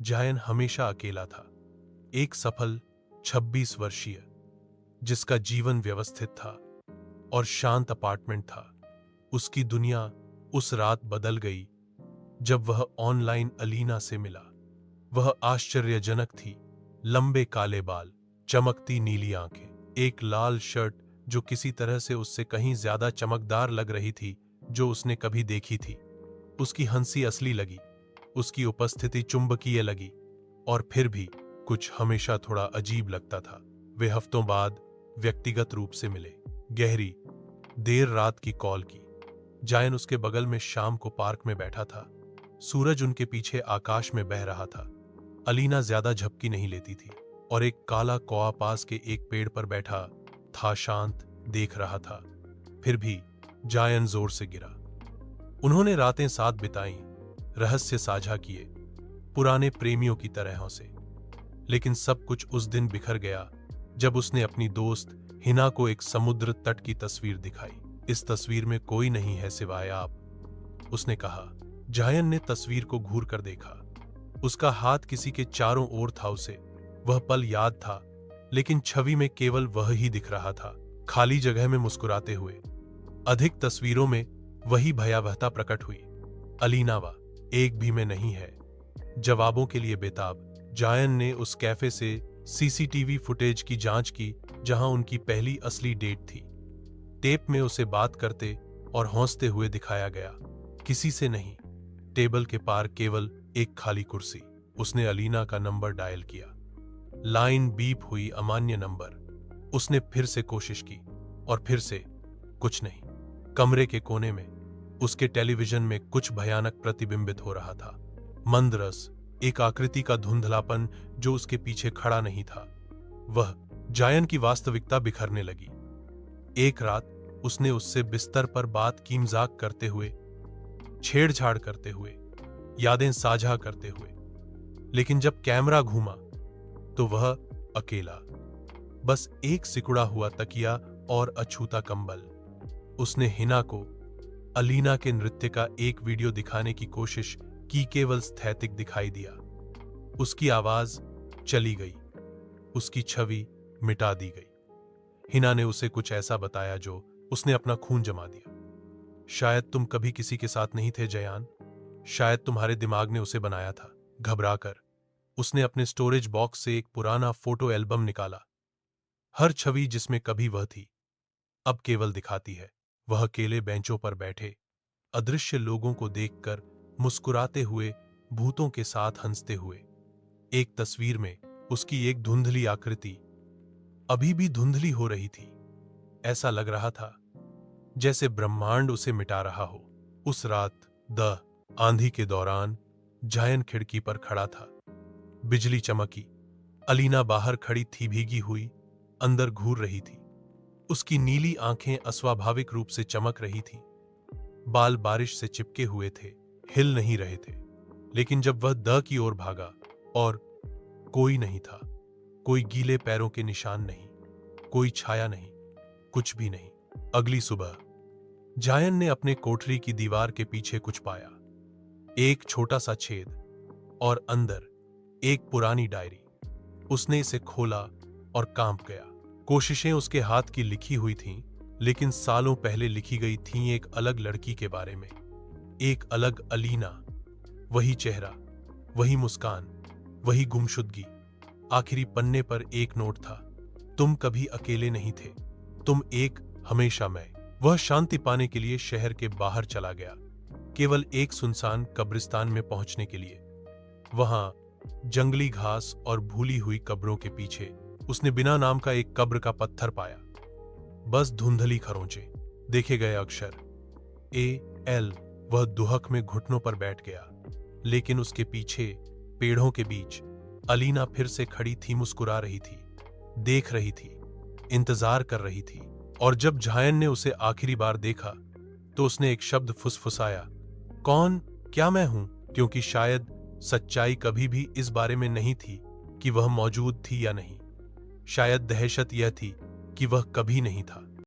जायन हमेशा अकेला था। एक सफल 26 वर्षीय जिसका जीवन व्यवस्थित था और शांत अपार्टमेंट था। उसकी दुनिया उस रात बदल गई जब वह ऑनलाइन अलीना से मिला। वह आश्चर्यजनक थी। लंबे काले बाल, चमकती नीली आंखें, एक लाल शर्ट जो किसी तरह से उससे कहीं ज्यादा चमकदार लग रही थी जो उसने कभी देखी थी। उसकी हंसी असली लगी, उसकी उपस्थिति चुंबकीय लगी, और फिर भी कुछ हमेशा थोड़ा अजीब लगता था। वे हफ्तों बाद व्यक्तिगत रूप से मिले। गहरी देर रात की कॉल की। जायन उसके बगल में शाम को पार्क में बैठा था। सूरज उनके पीछे आकाश में बह रहा था। अलीना ज्यादा झपकी नहीं लेती थी और एक काला कौआ पास के एक पेड़ पर बैठा था, शांत देख रहा था। फिर भी जायन जोर से गिरा। उन्होंने रातें साथ बिताई, रहस्य साझा किए, पुराने प्रेमियों की तरह से। लेकिन सब कुछ उस दिन बिखर गया जब उसने अपनी दोस्त हिना को एक समुद्र तट की तस्वीर दिखाई। इस तस्वीर में कोई नहीं है सिवाय आप, उसने कहा। जायन ने तस्वीर को घूर कर देखा। उसका हाथ किसी के चारों ओर था। उसे वह पल याद था, लेकिन छवि में केवल वह ही दिख रहा था, खाली जगह में मुस्कुराते हुए। अधिक तस्वीरों में वही भयावहता प्रकट हुई। अलीनावा एक भी में नहीं है। जवाबों के लिए बेताब, जायन ने उस कैफे से सीसीटीवी फुटेज की जांच की जहां उनकी पहली असली डेट थी। टेप में उसे बात करते और हंसते हुए दिखाया गया, किसी से नहीं। टेबल के पार केवल एक खाली कुर्सी। उसने अलीना का नंबर डायल किया। लाइन बीप हुई, अमान्य नंबर। उसने फिर से कोशिश की और फिर से कुछ नहीं। कमरे के कोने में उसके टेलीविजन में कुछ भयानक प्रतिबिंबित हो रहा था। मंद रस, एक आकृति का धुंधलापन जो उसके पीछे खड़ा नहीं था। वह जायन की वास्तविकता बिखरने लगी। एक रात उसने उससे बिस्तर पर बात की, मजाक करते हुए, छेड़छाड़ करते हुए, यादें साझा करते हुए। लेकिन जब कैमरा घूमा तो वह अकेला, बस एक सिकुड़ा हुआ तकिया और अछूता कंबल। उसने हिना को अलीना के नृत्य का एक वीडियो दिखाने की कोशिश की, केवल स्थैतिक दिखाई दिया। उसकी आवाज चली गई, उसकी छवि मिटा दी गई। हिना ने उसे कुछ ऐसा बताया जो उसने अपना खून जमा दिया। शायद तुम कभी किसी के साथ नहीं थे जयान, शायद तुम्हारे दिमाग ने उसे बनाया था। घबराकर उसने अपने स्टोरेज बॉक्स से एक पुराना फोटो एल्बम निकाला। हर छवि जिसमें कभी वह थी अब केवल दिखाती है। वह अकेले बेंचों पर बैठे, अदृश्य लोगों को देखकर मुस्कुराते हुए, भूतों के साथ हंसते हुए। एक तस्वीर में उसकी एक धुंधली आकृति अभी भी धुंधली हो रही थी। ऐसा लग रहा था जैसे ब्रह्मांड उसे मिटा रहा हो। उस रात द आंधी के दौरान जायन खिड़की पर खड़ा था। बिजली चमकी। अलीना बाहर खड़ी थी, भीगी हुई, अंदर घूर रही थी। उसकी नीली आंखें अस्वाभाविक रूप से चमक रही थीं। बाल बारिश से चिपके हुए थे, हिल नहीं रहे थे। लेकिन जब वह द की ओर भागा और कोई नहीं था, कोई गीले पैरों के निशान नहीं, कोई छाया नहीं, कुछ भी नहीं। अगली सुबह जायन ने अपने कोठरी की दीवार के पीछे कुछ पाया, एक छोटा सा छेद और अंदर एक पुरानी डायरी। उसने इसे खोला और कांप गया। कोशिशें उसके हाथ की लिखी हुई थीं, लेकिन सालों पहले लिखी गई थीं, एक अलग लड़की के बारे में, एक अलग अलीना। वही चेहरा, वही मुस्कान, वही गुमशुदगी। आखिरी पन्ने पर एक नोट था, तुम कभी अकेले नहीं थे, तुम एक, हमेशा मैं। वह शांति पाने के लिए शहर के बाहर चला गया, केवल एक सुनसान कब्रिस्तान में पहुंचने के लिए। वहां जंगली घास और भूली हुई कब्रों के पीछे उसने बिना नाम का एक कब्र का पत्थर पाया। बस धुंधली खरोंचे, देखे गए अक्षर AL। वह दुहक में घुटनों पर बैठ गया, लेकिन उसके पीछे पेड़ों के बीच अलीना फिर से खड़ी थी, मुस्कुरा रही थी, देख रही थी, इंतजार कर रही थी। और जब जायन ने उसे आखिरी बार देखा तो उसने एक शब्द फुसफुसाया, कौन, क्या मैं हूं? क्योंकि शायद सच्चाई कभी भी इस बारे में नहीं थी कि वह मौजूद थी या नहीं। शायद दहशत यह थी कि वह कभी नहीं था।